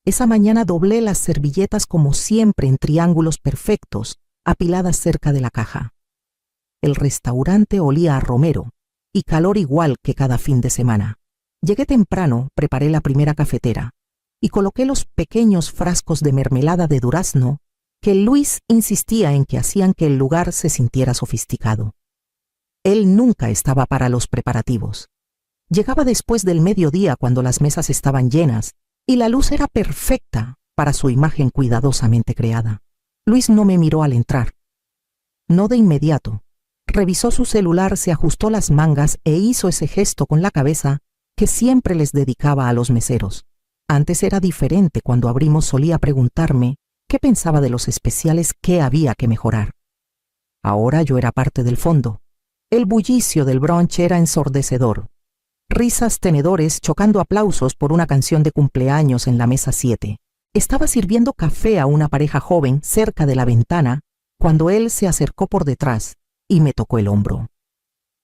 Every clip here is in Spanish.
Esa mañana doblé las servilletas como siempre en triángulos perfectos, apiladas cerca de la caja. El restaurante olía a romero y calor igual que cada fin de semana. Llegué temprano, preparé la primera cafetera y coloqué los pequeños frascos de mermelada de durazno que Luis insistía en que hacían que el lugar se sintiera sofisticado. Él nunca estaba para los preparativos. Llegaba después del mediodía cuando las mesas estaban llenas y la luz era perfecta para su imagen cuidadosamente creada. Luis no me miró al entrar. No de inmediato. Revisó su celular, se ajustó las mangas e hizo ese gesto con la cabeza que siempre les dedicaba a los meseros. Antes era diferente. Cuando abrimos solía preguntarme qué pensaba de los especiales, qué había que mejorar. Ahora yo era parte del fondo. El bullicio del brunch era ensordecedor. Risas, tenedores, chocando aplausos por una canción de cumpleaños en la mesa 7. Estaba sirviendo café a una pareja joven cerca de la ventana cuando él se acercó por detrás y me tocó el hombro.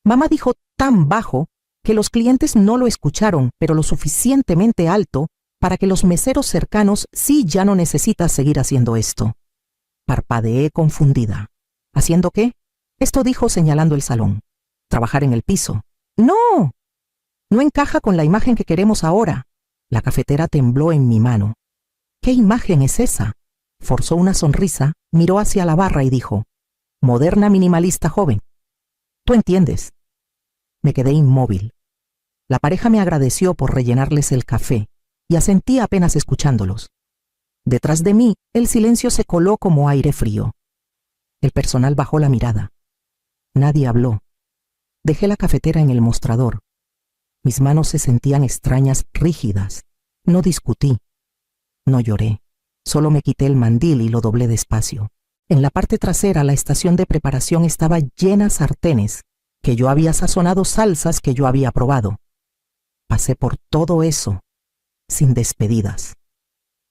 Mamá dijo tan bajo que los clientes no lo escucharon, pero lo suficientemente alto para que los meseros cercanos sí ya no necesitas seguir haciendo esto. Parpadeé confundida. ¿Haciendo qué? Esto dijo señalando el salón. Trabajar en el piso. ¡No! No encaja con la imagen que queremos ahora. La cafetera tembló en mi mano. ¿Qué imagen es esa? Forzó una sonrisa, miró hacia la barra y dijo: moderna minimalista joven. Tú entiendes. Me quedé inmóvil. La pareja me agradeció por rellenarles el café y asentí apenas escuchándolos. Detrás de mí, el silencio se coló como aire frío. El personal bajó la mirada. Nadie habló. Dejé la cafetera en el mostrador. Mis manos se sentían extrañas, rígidas. No discutí. No lloré. Solo me quité el mandil y lo doblé despacio. En la parte trasera, la estación de preparación estaba llena de sartenes, que yo había sazonado, salsas que yo había probado. Pasé por todo eso, sin despedidas.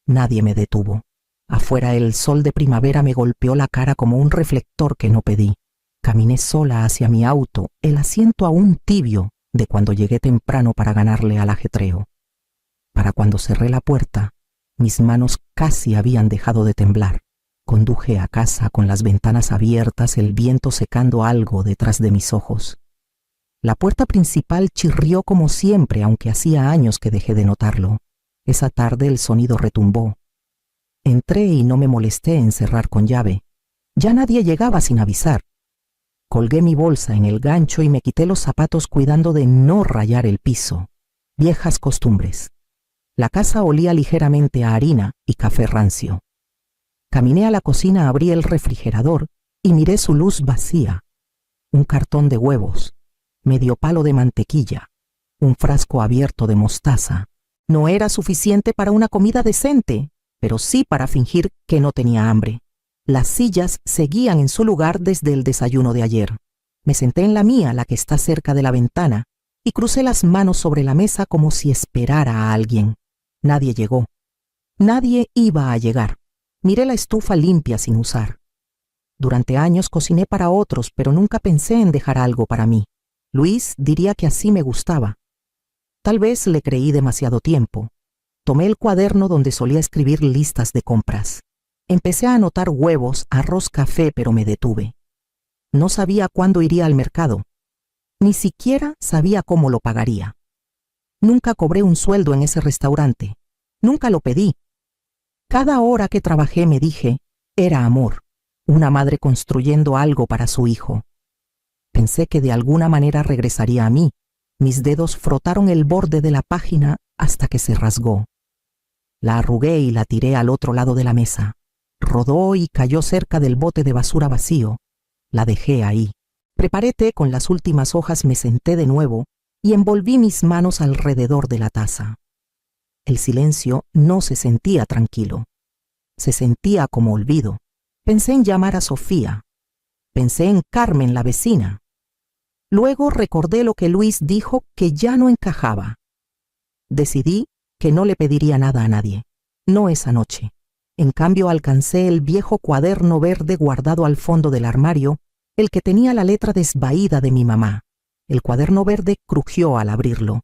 Nadie me detuvo. Afuera el sol de primavera me golpeó la cara como un reflector que no pedí. Caminé sola hacia mi auto, el asiento aún tibio de cuando llegué temprano para ganarle al ajetreo. Para cuando cerré la puerta, mis manos casi habían dejado de temblar. Conduje a casa con las ventanas abiertas, el viento secando algo detrás de mis ojos. La puerta principal chirrió como siempre, aunque hacía años que dejé de notarlo. Esa tarde el sonido retumbó. Entré y no me molesté en cerrar con llave. Ya nadie llegaba sin avisar. Colgué mi bolsa en el gancho y me quité los zapatos cuidando de no rayar el piso. Viejas costumbres. La casa olía ligeramente a harina y café rancio. Caminé a la cocina, abrí el refrigerador y miré su luz vacía. Un cartón de huevos, medio palo de mantequilla, un frasco abierto de mostaza. No era suficiente para una comida decente, pero sí para fingir que no tenía hambre. Las sillas seguían en su lugar desde el desayuno de ayer. Me senté en la mía, la que está cerca de la ventana, y crucé las manos sobre la mesa como si esperara a alguien. Nadie llegó. Nadie iba a llegar. Miré la estufa limpia sin usar. Durante años cociné para otros, pero nunca pensé en dejar algo para mí. Luis diría que así me gustaba. Tal vez le creí demasiado tiempo. Tomé el cuaderno donde solía escribir listas de compras. Empecé a anotar huevos, arroz, café, pero me detuve. No sabía cuándo iría al mercado. Ni siquiera sabía cómo lo pagaría. Nunca cobré un sueldo en ese restaurante. Nunca lo pedí. Cada hora que trabajé, me dije, era amor, una madre construyendo algo para su hijo. Pensé que de alguna manera regresaría a mí. Mis dedos frotaron el borde de la página hasta que se rasgó. La arrugué y la tiré al otro lado de la mesa. Rodó y cayó cerca del bote de basura vacío. La dejé ahí. Preparé té con las últimas hojas, me senté de nuevo y envolví mis manos alrededor de la taza. El silencio no se sentía tranquilo. Se sentía como olvido. Pensé en llamar a Sofía. Pensé en Carmen, la vecina. Luego recordé lo que Luis dijo, que ya no encajaba. Decidí que no le pediría nada a nadie. No esa noche. En cambio, alcancé el viejo cuaderno verde guardado al fondo del armario, el que tenía la letra desvaída de mi mamá. El cuaderno verde crujió al abrirlo.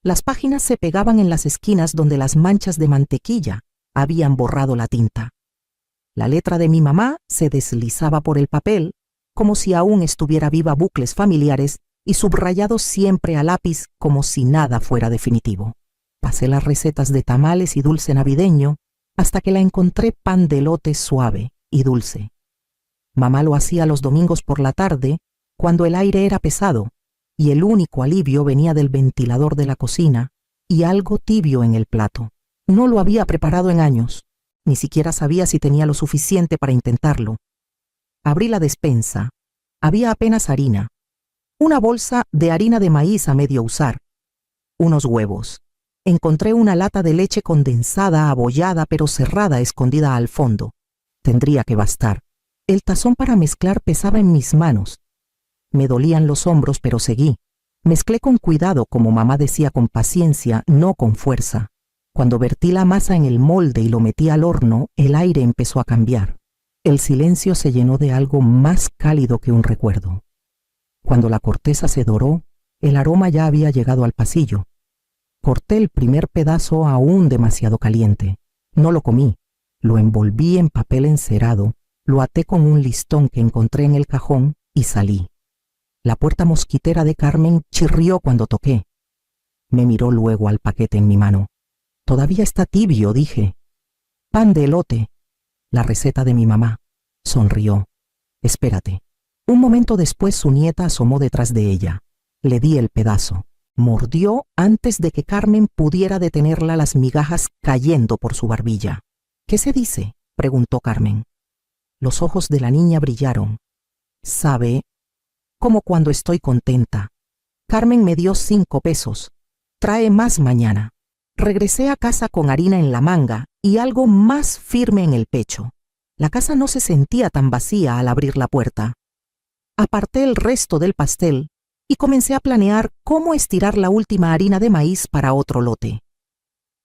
Las páginas se pegaban en las esquinas donde las manchas de mantequilla habían borrado la tinta. La letra de mi mamá se deslizaba por el papel, como si aún estuviera viva, bucles familiares y subrayados siempre a lápiz como si nada fuera definitivo. Pasé las recetas de tamales y dulce navideño hasta que la encontré pan de elote suave y dulce. Mamá lo hacía los domingos por la tarde, cuando el aire era pesado, y el único alivio venía del ventilador de la cocina y algo tibio en el plato. No lo había preparado en años, ni siquiera sabía si tenía lo suficiente para intentarlo. Abrí la despensa. Había apenas harina, una bolsa de harina de maíz a medio usar, unos huevos. Encontré una lata de leche condensada, abollada pero cerrada, escondida al fondo. Tendría que bastar. El tazón para mezclar pesaba en mis manos. Me dolían los hombros, pero seguí. Mezclé con cuidado, como mamá decía, con paciencia, no con fuerza. Cuando vertí la masa en el molde y lo metí al horno, el aire empezó a cambiar. El silencio se llenó de algo más cálido que un recuerdo. Cuando la corteza se doró, el aroma ya había llegado al pasillo. Corté el primer pedazo aún demasiado caliente. No lo comí. Lo envolví en papel encerado, lo até con un listón que encontré en el cajón y salí. La puerta mosquitera de Carmen chirrió cuando toqué. Me miró luego al paquete en mi mano. «Todavía está tibio», dije. «Pan de elote». La receta de mi mamá. Sonrió. «Espérate». Un momento después su nieta asomó detrás de ella. Le di el pedazo. Mordió antes de que Carmen pudiera detenerla, las migajas cayendo por su barbilla. «¿Qué se dice?», preguntó Carmen. Los ojos de la niña brillaron. «¿Sabe? Como cuando estoy contenta». Carmen me dio 5 pesos. «Trae más mañana». Regresé a casa con harina en la manga y algo más firme en el pecho. La casa no se sentía tan vacía al abrir la puerta. Aparté el resto del pastel y comencé a planear cómo estirar la última harina de maíz para otro lote.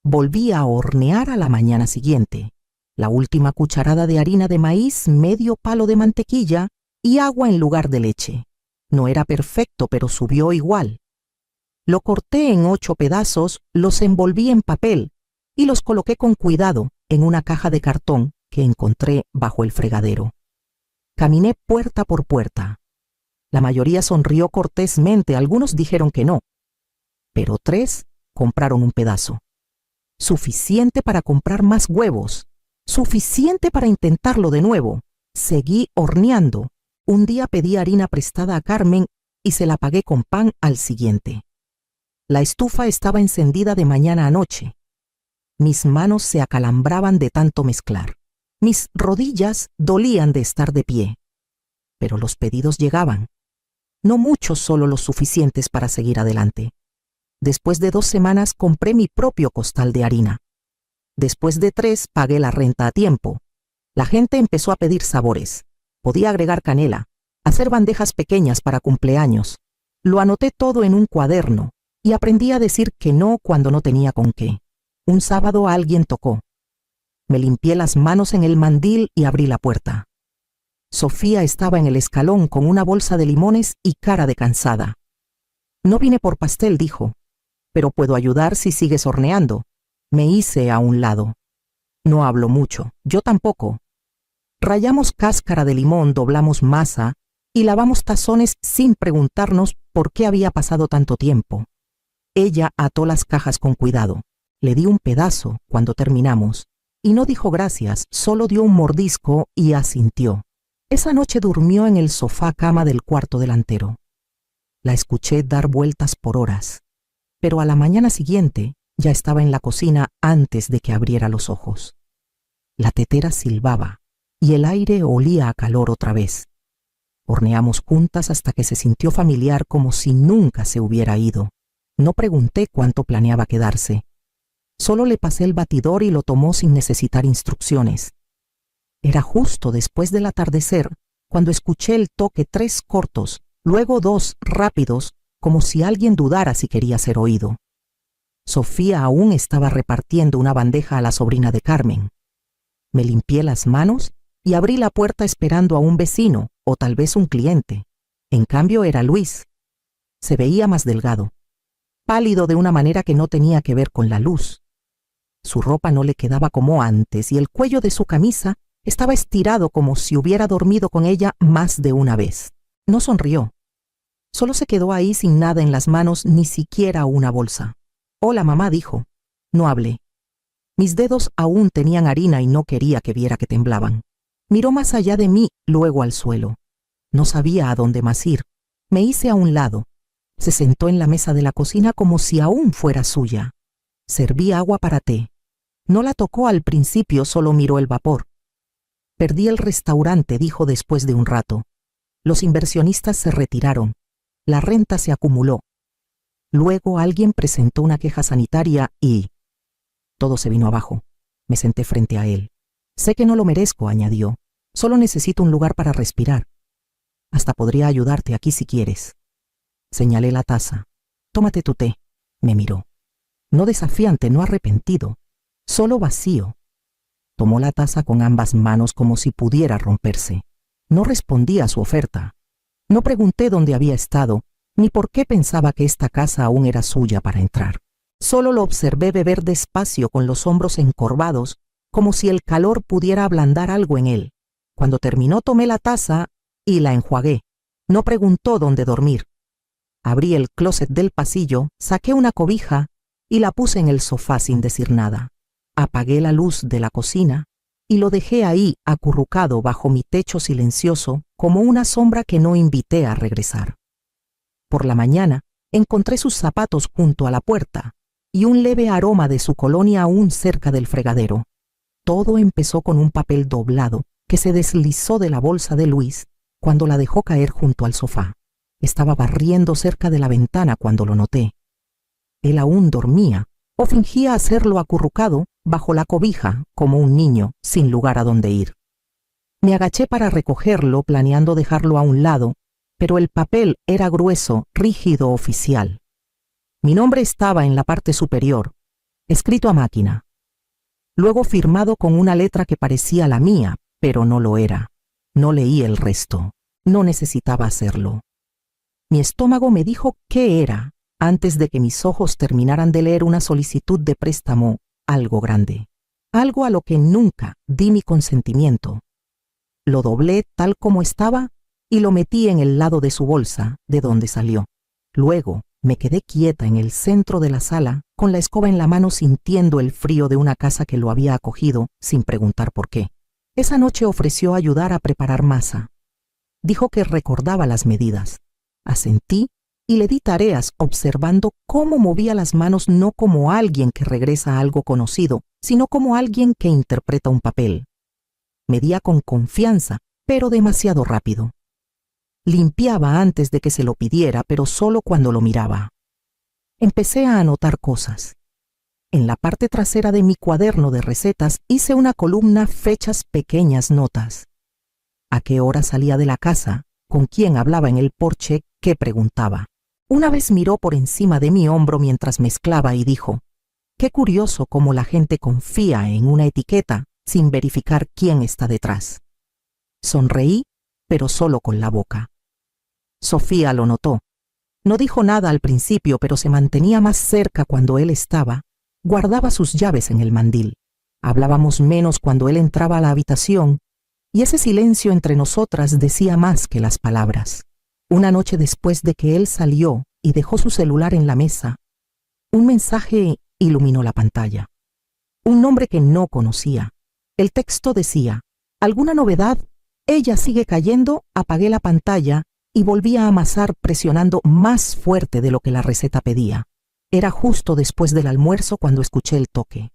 Volví a hornear a la mañana siguiente. La última cucharada de harina de maíz, medio palo de mantequilla y agua en lugar de leche. No era perfecto, pero subió igual. Lo corté en 8 pedazos, los envolví en papel y los coloqué con cuidado en una caja de cartón que encontré bajo el fregadero. Caminé puerta por puerta. La mayoría sonrió cortésmente, algunos dijeron que no, pero 3 compraron un pedazo. Suficiente para comprar más huevos, suficiente para intentarlo de nuevo. Seguí horneando. Un día pedí harina prestada a Carmen y se la pagué con pan al siguiente. La estufa estaba encendida de mañana a noche. Mis manos se acalambraban de tanto mezclar. Mis rodillas dolían de estar de pie. Pero los pedidos llegaban. No muchos, solo los suficientes para seguir adelante. Después de 2 semanas compré mi propio costal de harina. Después de 3 pagué la renta a tiempo. La gente empezó a pedir sabores. Podía agregar canela, hacer bandejas pequeñas para cumpleaños. Lo anoté todo en un cuaderno y aprendí a decir que no cuando no tenía con qué. Un sábado alguien tocó. Me limpié las manos en el mandil y abrí la puerta. Sofía estaba en el escalón con una bolsa de limones y cara de cansada. «No vine por pastel», dijo, «pero puedo ayudar si sigues horneando». Me hice a un lado. «No hablo mucho, yo tampoco». Rallamos cáscara de limón, doblamos masa y lavamos tazones sin preguntarnos por qué había pasado tanto tiempo. Ella ató las cajas con cuidado. Le di un pedazo cuando terminamos y no dijo gracias, solo dio un mordisco y asintió. Esa noche durmió en el sofá cama del cuarto delantero. La escuché dar vueltas por horas, pero a la mañana siguiente ya estaba en la cocina antes de que abriera los ojos. La tetera silbaba y el aire olía a calor otra vez. Horneamos juntas hasta que se sintió familiar, como si nunca se hubiera ido. No pregunté cuánto planeaba quedarse. Solo le pasé el batidor y lo tomó sin necesitar instrucciones. Era justo después del atardecer cuando escuché el toque 3 cortos, luego 2 rápidos, como si alguien dudara si quería ser oído. Sofía aún estaba repartiendo una bandeja a la sobrina de Carmen. Me limpié las manos y abrí la puerta esperando a un vecino o tal vez un cliente. En cambio era Luis. Se veía más delgado. pálido de una manera que no tenía que ver con la luz. Su ropa no le quedaba como antes y el cuello de su camisa estaba estirado como si hubiera dormido con ella más de una vez. No sonrió. Solo se quedó ahí sin nada en las manos, ni siquiera una bolsa. «Hola, mamá», dijo. No hablé. Mis dedos aún tenían harina y no quería que viera que temblaban. Miró más allá de mí, luego al suelo. No sabía a dónde más ir. Me hice a un lado. Se sentó en la mesa de la cocina como si aún fuera suya. Serví agua para té. No la tocó al principio, solo miró el vapor. «Perdí el restaurante», dijo después de un rato. Los inversionistas se retiraron. La renta se acumuló. Luego alguien presentó una queja sanitaria y todo se vino abajo. Me senté frente a él. «Sé que no lo merezco», añadió. «Solo necesito un lugar para respirar. Hasta podría ayudarte aquí si quieres». Señalé la taza. «Tómate tu té», me miró. No desafiante, no arrepentido, solo vacío. Tomó la taza con ambas manos como si pudiera romperse. No respondí a su oferta. No pregunté dónde había estado, ni por qué pensaba que esta casa aún era suya para entrar. Solo lo observé beber despacio con los hombros encorvados, como si el calor pudiera ablandar algo en él. Cuando terminó tomé la taza y la enjuagué. No preguntó dónde dormir. Abrí el closet del pasillo, saqué una cobija y la puse en el sofá sin decir nada. Apagué la luz de la cocina y lo dejé ahí acurrucado bajo mi techo silencioso como una sombra que no invité a regresar. Por la mañana encontré sus zapatos junto a la puerta y un leve aroma de su colonia aún cerca del fregadero. Todo empezó con un papel doblado que se deslizó de la bolsa de Luis cuando la dejó caer junto al sofá. Estaba barriendo cerca de la ventana cuando lo noté. Él aún dormía o fingía hacerlo acurrucado bajo la cobija como un niño sin lugar a dónde ir. Me agaché para recogerlo, planeando dejarlo a un lado, pero el papel era grueso, rígido, oficial. Mi nombre estaba en la parte superior, escrito a máquina. Luego firmado con una letra que parecía la mía, pero no lo era. No leí el resto. No necesitaba hacerlo. Mi estómago me dijo qué era, antes de que mis ojos terminaran de leer una solicitud de préstamo, algo grande. Algo a lo que nunca di mi consentimiento. Lo doblé tal como estaba y lo metí en el lado de su bolsa, de donde salió. Luego me quedé quieta en el centro de la sala, con la escoba en la mano, sintiendo el frío de una casa que lo había acogido sin preguntar por qué. Esa noche ofreció ayudar a preparar masa. Dijo que recordaba las medidas. Asentí y le di tareas, observando cómo movía las manos, no como alguien que regresa a algo conocido, sino como alguien que interpreta un papel. Medía con confianza, pero demasiado rápido. Limpiaba antes de que se lo pidiera, pero solo cuando lo miraba. Empecé a anotar cosas. En la parte trasera de mi cuaderno de recetas hice una columna fechas, pequeñas notas. A qué hora salía de la casa, con quién hablaba en el porche, qué preguntaba. Una vez miró por encima de mi hombro mientras mezclaba y dijo: «Qué curioso cómo la gente confía en una etiqueta sin verificar quién está detrás». Sonreí, pero solo con la boca. Sofía lo notó. No dijo nada al principio, pero se mantenía más cerca cuando él estaba. Guardaba sus llaves en el mandil. Hablábamos menos cuando él entraba a la habitación, y ese silencio entre nosotras decía más que las palabras. Una noche después de que él salió y dejó su celular en la mesa, un mensaje iluminó la pantalla. Un nombre que no conocía. El texto decía: «¿Alguna novedad? Ella sigue cayendo». Apagué la pantalla y volví a amasar, presionando más fuerte de lo que la receta pedía. Era justo después del almuerzo cuando escuché el toque.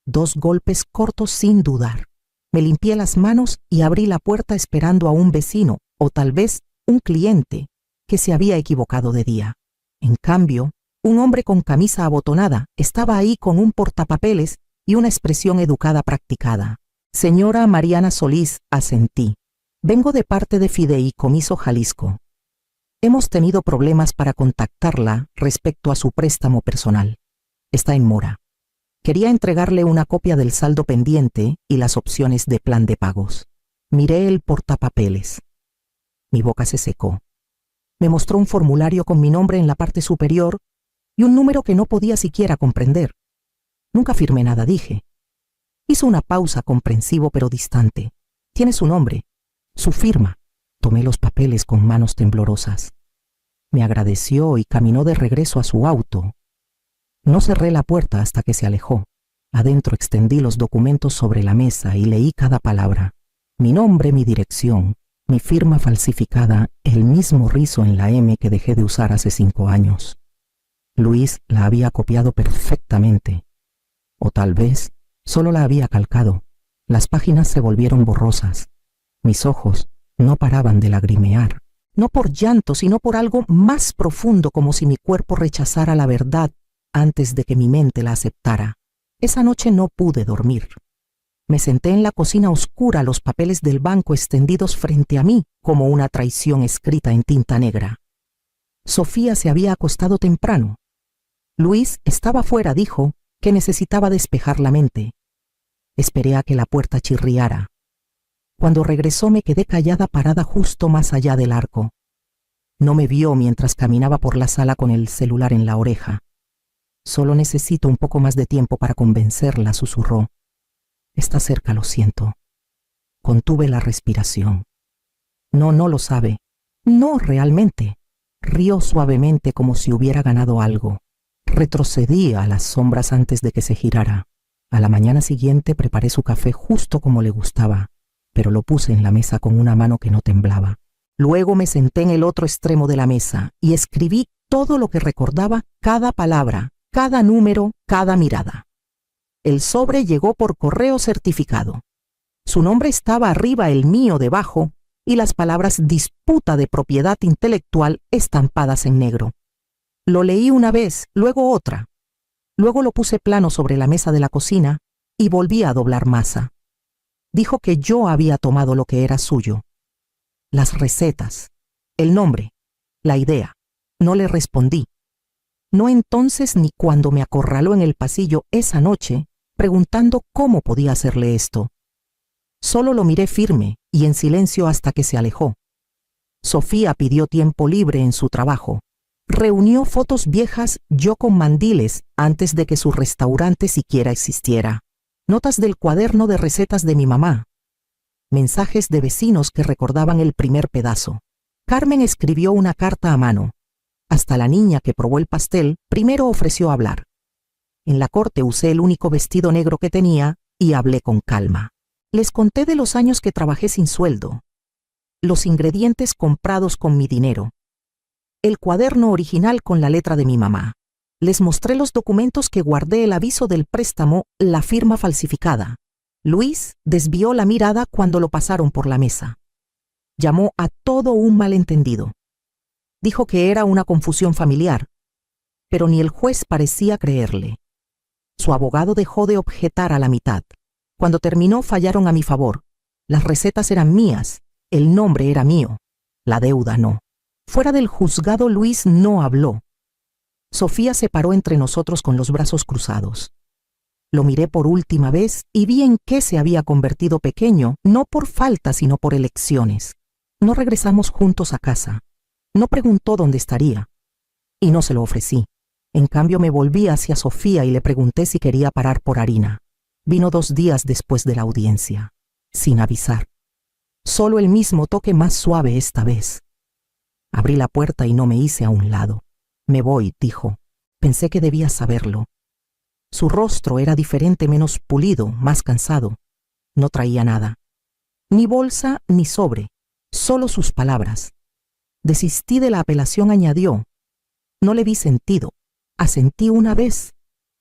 2 golpes cortos sin dudar. Me limpié las manos y abrí la puerta esperando a un vecino, o tal vez un cliente, que se había equivocado de día. En cambio, un hombre con camisa abotonada estaba ahí con un portapapeles y una expresión educada practicada. «Señora Mariana Solís», asentí. «Vengo de parte de Fideicomiso Jalisco. Hemos tenido problemas para contactarla respecto a su préstamo personal. Está en mora. Quería entregarle una copia del saldo pendiente y las opciones de plan de pagos». Miré el portapapeles. Mi boca se secó. Me mostró un formulario con mi nombre en la parte superior y un número que no podía siquiera comprender. Nunca firmé nada, dije. Hizo una pausa comprensivo pero distante. Tiene su nombre, su firma. Tomé los papeles con manos temblorosas. Me agradeció y caminó de regreso a su auto. No cerré la puerta hasta que se alejó. Adentro extendí los documentos sobre la mesa y leí cada palabra. Mi nombre, mi dirección, mi firma falsificada, el mismo rizo en la M que dejé de usar hace 5 años. Luis la había copiado perfectamente. O tal vez solo la había calcado. Las páginas se volvieron borrosas. Mis ojos no paraban de lagrimear. No por llanto, sino por algo más profundo, como si mi cuerpo rechazara la verdad antes de que mi mente la aceptara. Esa noche no pude dormir. Me senté en la cocina oscura, los papeles del banco extendidos frente a mí como una traición escrita en tinta negra. Sofía se había acostado temprano. Luis estaba fuera, dijo que necesitaba despejar la mente. Esperé a que la puerta chirriara. Cuando regresó me quedé callada, parada justo más allá del arco. No me vio mientras caminaba por la sala con el celular en la oreja. Solo necesito un poco más de tiempo para convencerla, susurró. Está cerca, lo siento. Contuve la respiración. No lo sabe. No, realmente. Rió suavemente como si hubiera ganado algo. Retrocedí a las sombras antes de que se girara. A la mañana siguiente preparé su café justo como le gustaba, pero lo puse en la mesa con una mano que no temblaba. Luego me senté en el otro extremo de la mesa y escribí todo lo que recordaba, cada palabra, cada número, cada mirada. El sobre llegó por correo certificado. Su nombre estaba arriba, el mío debajo, y las palabras disputa de propiedad intelectual estampadas en negro. Lo leí una vez, luego otra. Luego lo puse plano sobre la mesa de la cocina y volví a doblar masa. Dijo que yo había tomado lo que era suyo. Las recetas, el nombre, la idea. No le respondí. No entonces ni cuando me acorraló en el pasillo esa noche, preguntando cómo podía hacerle esto. Solo lo miré firme y en silencio hasta que se alejó. Sofía pidió tiempo libre en su trabajo. Reunió fotos viejas, yo con mandiles, antes de que su restaurante siquiera existiera. Notas del cuaderno de recetas de mi mamá. Mensajes de vecinos que recordaban el primer pedazo. Carmen escribió una carta a mano. Hasta la niña que probó el pastel primero ofreció hablar. En la corte usé el único vestido negro que tenía y hablé con calma. Les conté de los años que trabajé sin sueldo, los ingredientes comprados con mi dinero, el cuaderno original con la letra de mi mamá. Les mostré los documentos que guardé, el aviso del préstamo, la firma falsificada. Luis desvió la mirada cuando lo pasaron por la mesa. Llamó a todo un malentendido. Dijo que era una confusión familiar, pero ni el juez parecía creerle. Su abogado dejó de objetar a la mitad. Cuando terminó, fallaron a mi favor. Las recetas eran mías, el nombre era mío, la deuda no. Fuera del juzgado, Luis no habló. Sofía se paró entre nosotros con los brazos cruzados. Lo miré por última vez y vi en qué se había convertido pequeño, no por falta, sino por elecciones. No regresamos juntos a casa. No preguntó dónde estaría. Y no se lo ofrecí. En cambio, me volví hacia Sofía y le pregunté si quería parar por harina. Vino 2 días después de la audiencia, sin avisar. Solo el mismo toque, más suave esta vez. Abrí la puerta y no me hice a un lado. Me voy, dijo. Pensé que debía saberlo. Su rostro era diferente, menos pulido, más cansado. No traía nada. Ni bolsa ni sobre, solo sus palabras. Desistí de la apelación, añadió. No le vi sentido. Asentí una vez.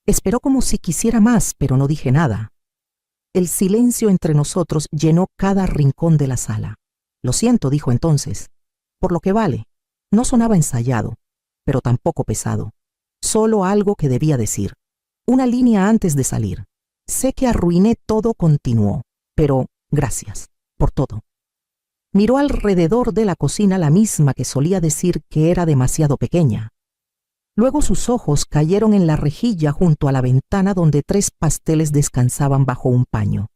Esperó como si quisiera más, pero no dije nada. El silencio entre nosotros llenó cada rincón de la sala. Lo siento, dijo entonces. Por lo que vale. No sonaba ensayado, pero tampoco pesado. Solo algo que debía decir. Una línea antes de salir. Sé que arruiné todo, continuó, pero gracias por todo. Miró alrededor de la cocina, la misma que solía decir que era demasiado pequeña. Luego sus ojos cayeron en la rejilla junto a la ventana donde 3 pasteles descansaban bajo un paño.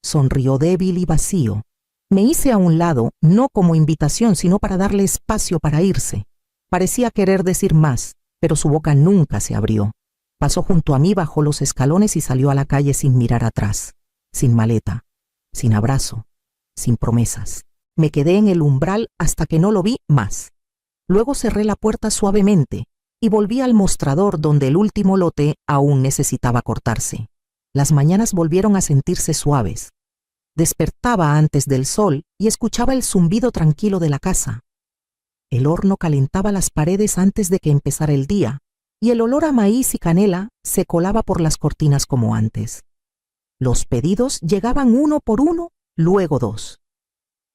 Sonrió débil y vacío. Me hice a un lado, no como invitación, sino para darle espacio para irse. Parecía querer decir más, pero su boca nunca se abrió. Pasó junto a mí, bajó los escalones y salió a la calle sin mirar atrás, sin maleta, sin abrazo, sin promesas. Me quedé en el umbral hasta que no lo vi más. Luego cerré la puerta suavemente y volví al mostrador donde el último lote aún necesitaba cortarse. Las mañanas volvieron a sentirse suaves. Despertaba antes del sol y escuchaba el zumbido tranquilo de la casa. El horno calentaba las paredes antes de que empezara el día, y el olor a maíz y canela se colaba por las cortinas como antes. Los pedidos llegaban uno por uno, luego dos.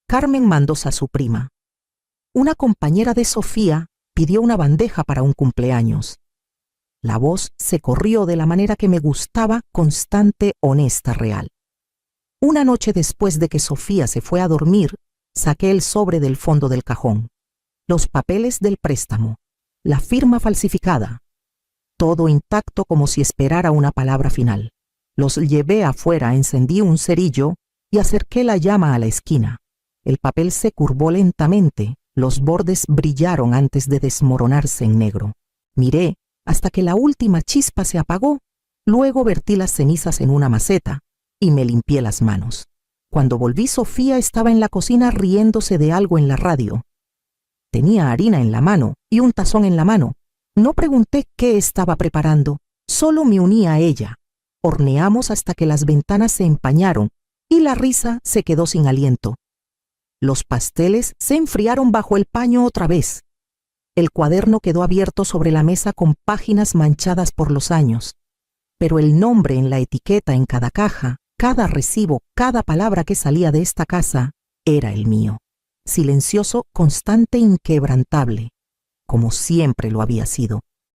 Carmen mandó a su prima. Una compañera de Sofía pidió una bandeja para un cumpleaños. La voz se corrió de la manera que me gustaba, constante, honesta, real. Una noche después de que Sofía se fue a dormir, saqué el sobre del fondo del cajón, los papeles del préstamo, la firma falsificada, todo intacto como si esperara una palabra final. Los llevé afuera, encendí un cerillo y acerqué la llama a la esquina. El papel se curvó lentamente, los bordes brillaron antes de desmoronarse en negro. Miré hasta que la última chispa se apagó, luego vertí las cenizas en una maceta y me limpié las manos. Cuando volví, Sofía estaba en la cocina riéndose de algo en la radio. Tenía harina en la mano y un tazón en la mano. No pregunté qué estaba preparando, solo me uní a ella. Horneamos hasta que las ventanas se empañaron y la risa se quedó sin aliento. Los pasteles se enfriaron bajo el paño otra vez. El cuaderno quedó abierto sobre la mesa con páginas manchadas por los años. Pero el nombre en la etiqueta en cada caja, cada recibo, cada palabra que salía de esta casa, era el mío. Silencioso, constante, inquebrantable, como siempre lo había sido.